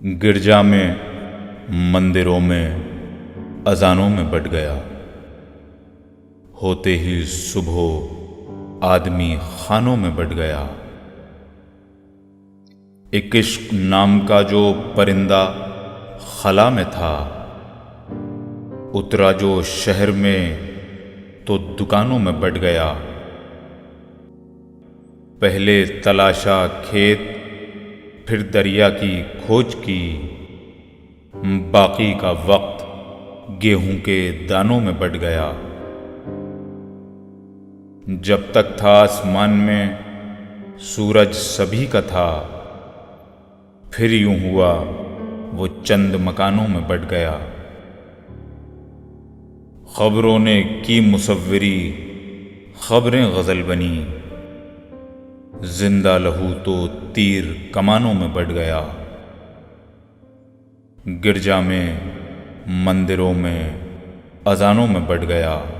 गिरजा में, मंदिरों में, अजानों में बट गया। होते ही सुबह आदमी खानों में बट गया। एक इश्क नाम का जो परिंदा खला में था, उतरा जो शहर में तो दुकानों में बट गया। पहले तलाशा खेत, फिर दरिया की खोज की, बाकी का वक्त गेहूं के दानों में बट गया। जब तक था आसमान में सूरज सभी का था, फिर यूं हुआ वो चंद मकानों में बट गया। खबरों ने की मुसव्विरी, खबरें गजल बनी, जिंदा लहू तो तीर कमानों में बट गया। गिरजा में, मंदिरों में, अजानों में बट गया।